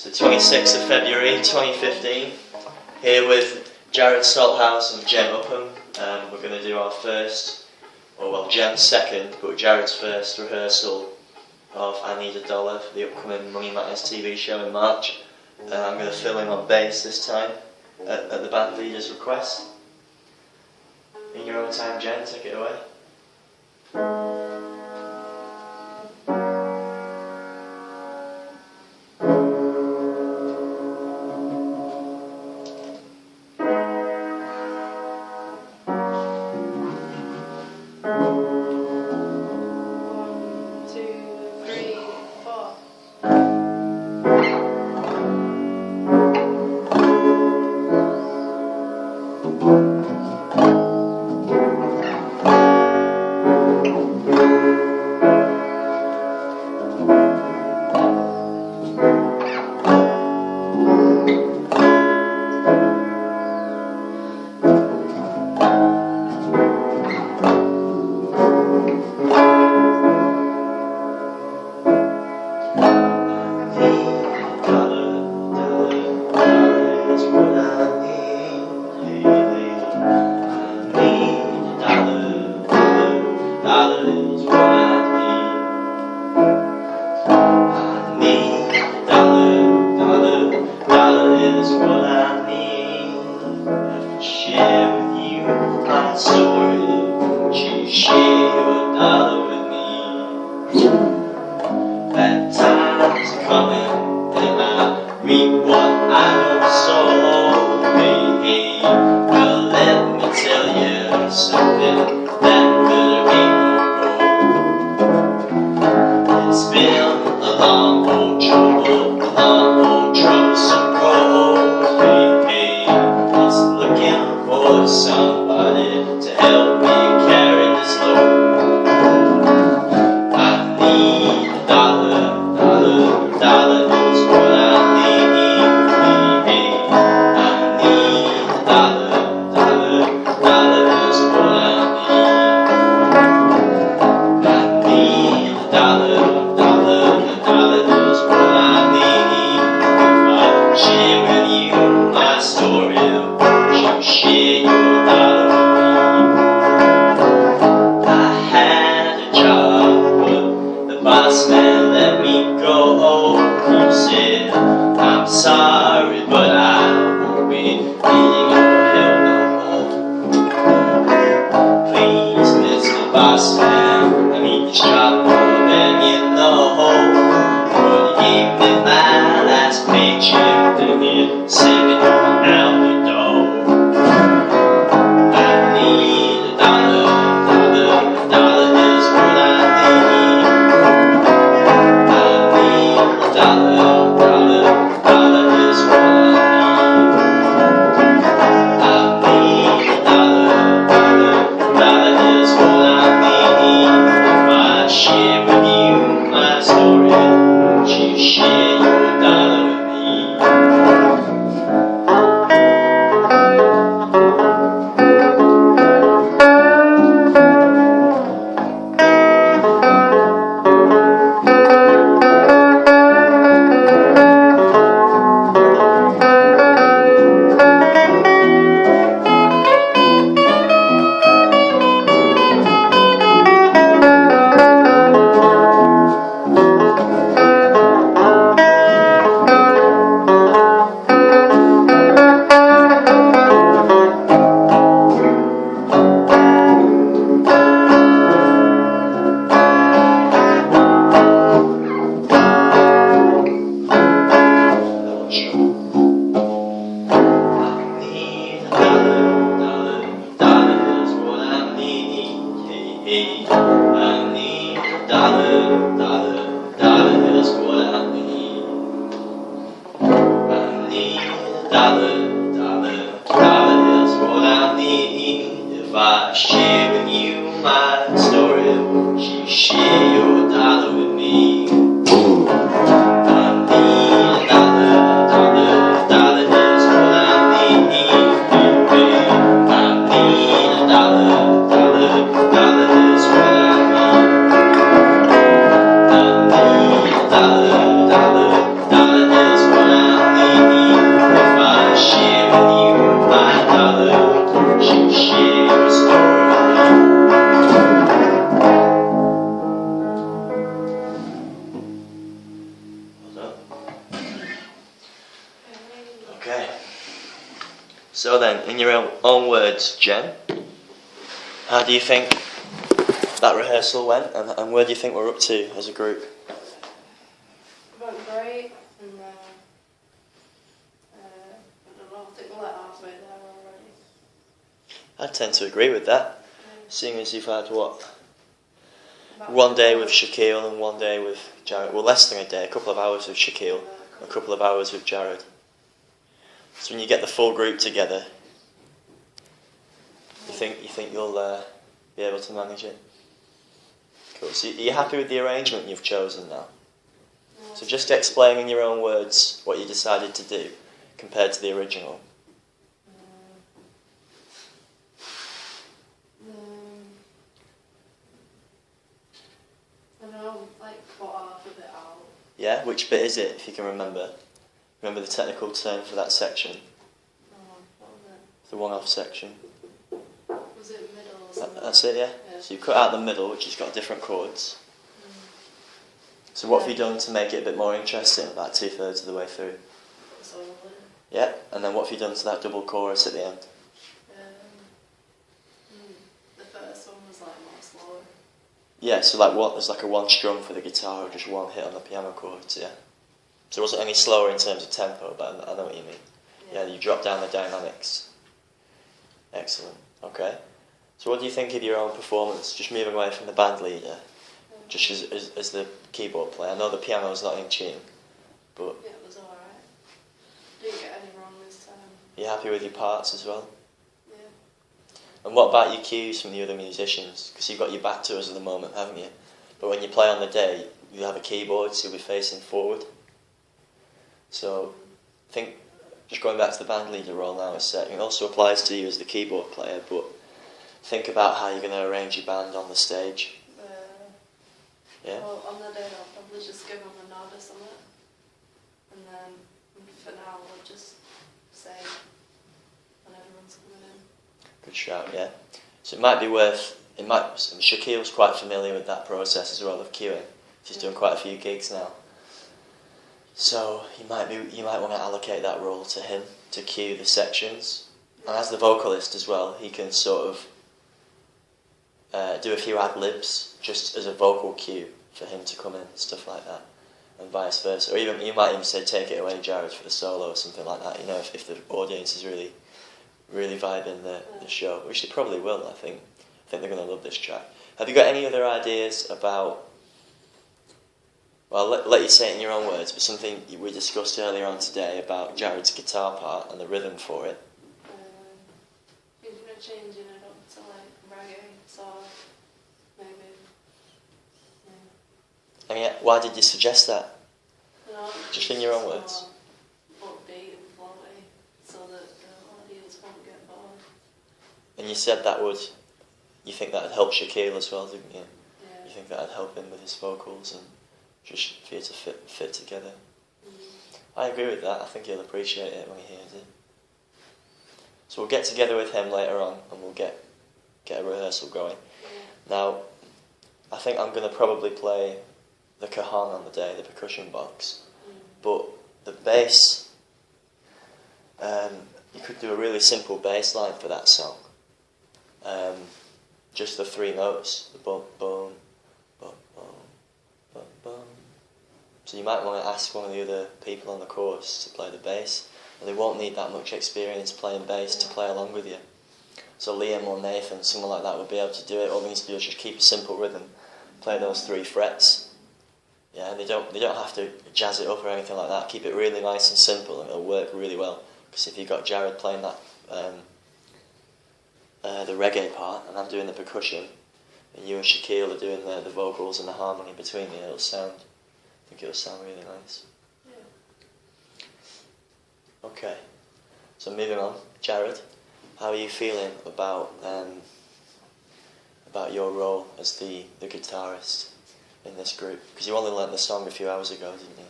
It's the 26th of February 2015, here with Jarad, Salthouse and Upham. We're going to do our first, Jen's second, but Jarad's first rehearsal of I Need a Dollar for the upcoming Money Matters TV show in March. I'm going to fill in on bass this time, at the band leader's request. In your own time, Jen, take it away. That time's coming and I reap what I don't sow. Hey, well let me tell you something that could make me grow. It's been a long old troublesome road. Hey, it's looking for somebody to help me carry this load. Man let me go. He said, I'm sorry, but I won't be needing your help no more. Please, Mr. Boss Man, I need this job more than you know. Would you give me my last paycheck, then you send it out the door. I need a dollar is what I need. So then, in your own words, Jen, how do you think that rehearsal went, and where do you think we're up to as a group? It went great, and I don't know, I think we're like halfway there already. I tend to agree with that, seeing as you've had, what, About one day with Shaquille and one day with Jarad. Well, less than a day, a couple of hours with Shaquille, a couple of hours with Jarad. So when you get the full group together, you think you'll be able to manage it? Cool. So are you happy with the arrangement you've chosen now? So just explain in your own words what you decided to do compared to the original. I don't know, like cut half of it out. Yeah, which bit is it, if you can remember? Remember the technical term for that section? What was it? The one-off section. Was it middle or something? That's it, yeah? So you cut out the middle, which has got different chords. So what have you done to make it a bit more interesting, about 2/3 of the way through? Solo. Yeah, and then what have you done to that double chorus at the end? The first one was like more slower. Yeah, so like what? There's like a one strum for the guitar or just one hit on the piano chords, yeah? So it wasn't any slower in terms of tempo, but I know what you mean. Yeah, you drop down the dynamics. Excellent, okay. So what do you think of your own performance? Just moving away from the band leader, just as the keyboard player. I know the piano's not in tune, but... Yeah, it was alright. Didn't get any wrong this time. Are you happy with your parts as well? Yeah. And what about your cues from the other musicians? Because you've got your back to us at the moment, haven't you? But when you play on the day, you have a keyboard, so you'll be facing forward. So, I think, just going back to the band leader role now, it also applies to you as the keyboard player, but think about how you're going to arrange your band on the stage. Yeah? Well, on the day I'll probably just give them a nod or something. And then, for now, we'll just say when everyone's coming in. Good shout, yeah. So it might be worth, Shaquille's quite familiar with that process as well of queuing. She's doing quite a few gigs now. So you might want to allocate that role to him to cue the sections. And as the vocalist as well, he can sort of do a few ad-libs just as a vocal cue for him to come in, stuff like that, and vice versa. Or even you might even say, take it away, Jarad, for the solo or something like that. You know, if the audience is really vibing the show, which they probably will. I think they're going to love this track. Have you got any other ideas about? Well, let you say it in your own words, but something we discussed earlier on today about Jared's guitar part and the rhythm for it. Thinking of changing it up to like reggae, so maybe. Yeah. And yeah, why did you suggest that? No, Just in your own words. Upbeat and floaty, so that the audience won't get bored. And you said you think that would help Shaquille as well, didn't you? Yeah. You think that would help him with his vocals and just for you to fit together. I agree with that. I think he'll appreciate it when he hears it. So we'll get together with him later on and we'll get a rehearsal going. Yeah. Now, I think I'm going to probably play the cajon on the day, the percussion box. But the bass, you could do a really simple bass line for that song. Just the three notes, the bum, bum, bum, bum, bum, bum. So you might want to ask one of the other people on the course to play the bass, and they won't need that much experience playing bass to play along with you. So Liam or Nathan, someone like that, would be able to do it. All they need to do is just keep a simple rhythm, play those 3 frets. Yeah, and they don't have to jazz it up or anything like that. Keep it really nice and simple, and it'll work really well. Because if you've got Jarad playing that the reggae part, and I'm doing the percussion, and you and Shaquille are doing the vocals and the harmony between you, I think it'll sound really nice. Yeah. Okay, so moving on, Jarad, how are you feeling about your role as the guitarist in this group? Because you only learnt the song a few hours ago, didn't you?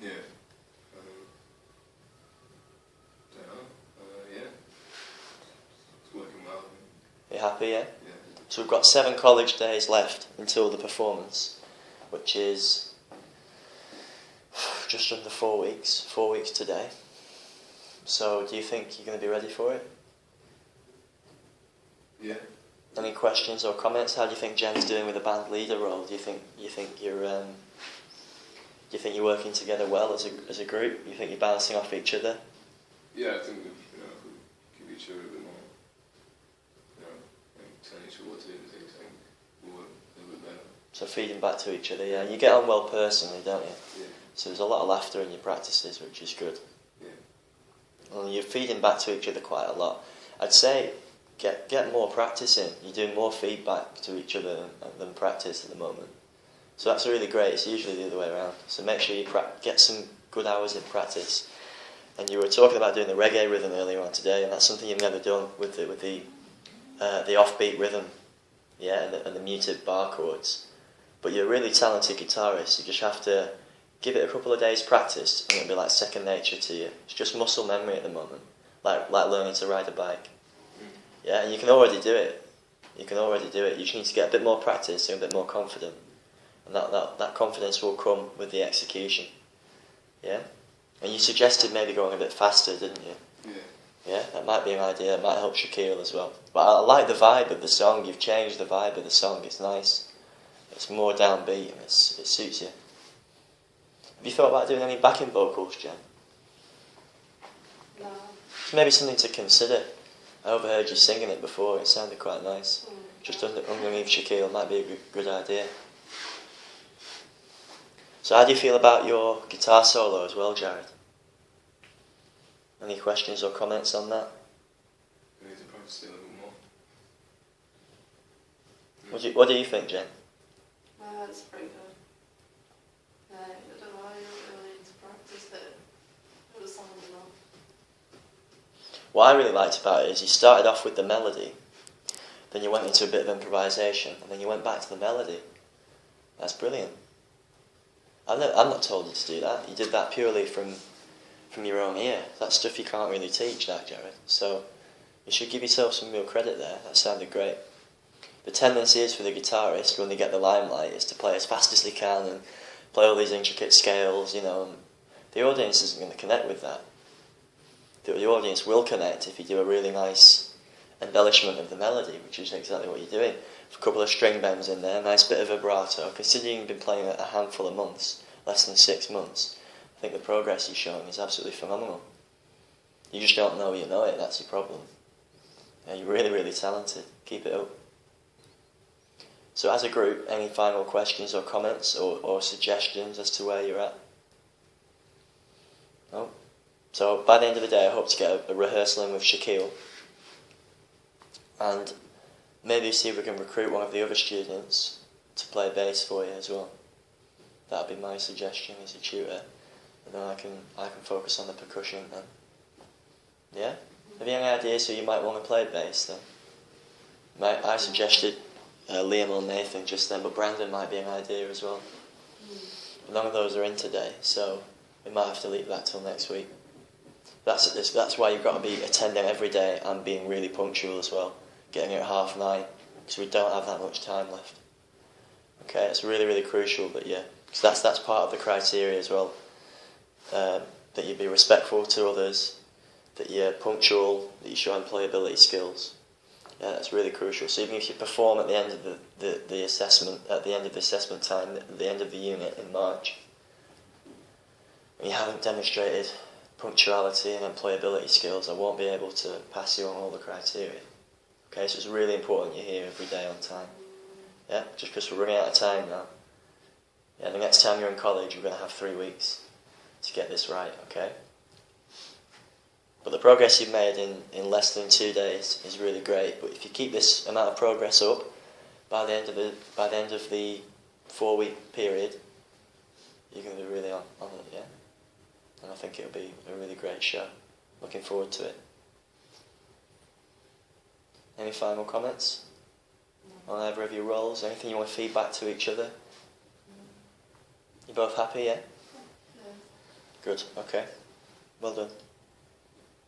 Yeah. Yeah. It's working well. Are you happy, yeah? Yeah. So we've got 7 college days left until the performance, which is just under 4 weeks. 4 weeks today. So, do you think you're going to be ready for it? Yeah. Any questions or comments? How do you think Jen's doing with the band leader role? Do you think you're working together well as a group? You think you're bouncing off each other? Yeah, I think if we give each other a bit more, and telling each other what to do and things, I think we'll work a little bit better. So feeding back to each other, yeah. You get on well personally, don't you? Yeah. So there's a lot of laughter in your practices, which is good. Yeah. Well, you're feeding back to each other quite a lot. I'd say get more practice in. You're doing more feedback to each other than practice at the moment. So that's really great. It's usually the other way around. So make sure you get some good hours in practice. And you were talking about doing the reggae rhythm earlier on today, and that's something you've never done with the offbeat rhythm, yeah, and the muted bar chords. But you're a really talented guitarist. You just have to give it a couple of days practice, and it'll be like second nature to you. It's just muscle memory at the moment, like learning to ride a bike. Yeah, and you can already do it. You just need to get a bit more practice and a bit more confident. And that confidence will come with the execution. Yeah? And you suggested maybe going a bit faster, didn't you? Yeah. Yeah, that might be an idea. It might help Shaquille as well. But I like the vibe of the song. You've changed the vibe of the song. It's nice. It's more downbeat and it suits you. Have you thought about doing any backing vocals, Jen? No. It's maybe something to consider. I overheard you singing it before. It sounded quite nice. Just underneath Shaquille might be a good idea. So how do you feel about your guitar solo as well, Jarad? Any questions or comments on that? We need to practice it a little bit more. What do you think, Jen? It's pretty good. I don't know, I don't really need to practice it. It was sounding enough. What I really liked about it is you started off with the melody, then you went into a bit of improvisation, and then you went back to the melody. That's brilliant. I'm not told you to do that. You did that purely from your own ear. That's stuff you can't really teach, that, Jarad. So you should give yourself some real credit there. That sounded great. The tendency is for the guitarist, when they get the limelight, is to play as fast as they can and play all these intricate scales, and the audience isn't going to connect with that. The audience will connect if you do a really nice embellishment of the melody, which is exactly what you're doing. A couple of string bends in there, a nice bit of vibrato. Considering you've been playing a handful of months, less than 6 months, I think the progress you're showing is absolutely phenomenal. You just don't know you know it, that's your problem. Yeah, you're really, really talented. Keep it up. So as a group, any final questions or comments or suggestions as to where you're at? No? So by the end of the day, I hope to get a rehearsal in with Shaquille. And maybe see if we can recruit one of the other students to play bass for you as well. That'd be my suggestion as a tutor. And then I can focus on the percussion then. Yeah? Have you any ideas who you might want to play bass then? I suggested Liam or Nathan just then, but Brandon might be an idea as well. None of those are in today, so we might have to leave that till next week. That's why you've got to be attending every day and being really punctual as well. Getting here at 9:30, because we don't have that much time left. Okay, it's really, really crucial that because that's part of the criteria as well. That you be respectful to others, that you're punctual, that you show employability skills. Yeah, that's really crucial. So even if you perform at the end of the assessment, at the end of the assessment time, at the end of the unit in March, and you haven't demonstrated punctuality and employability skills, I won't be able to pass you on all the criteria. Okay, so it's really important you're here every day on time. Yeah, just because we're running out of time now. Yeah, the next time you're in college, we're going to have 3 weeks to get this right, okay? But the progress you've made in less than 2 days is really great. But if you keep this amount of progress up, by the end of the 4-week period, you're going to be really on it, yeah? And I think it'll be a really great show. Looking forward to it. Any final comments on either of your roles? Anything you want to feed back to each other? You both happy, yeah? Yeah. Good, okay. Well done.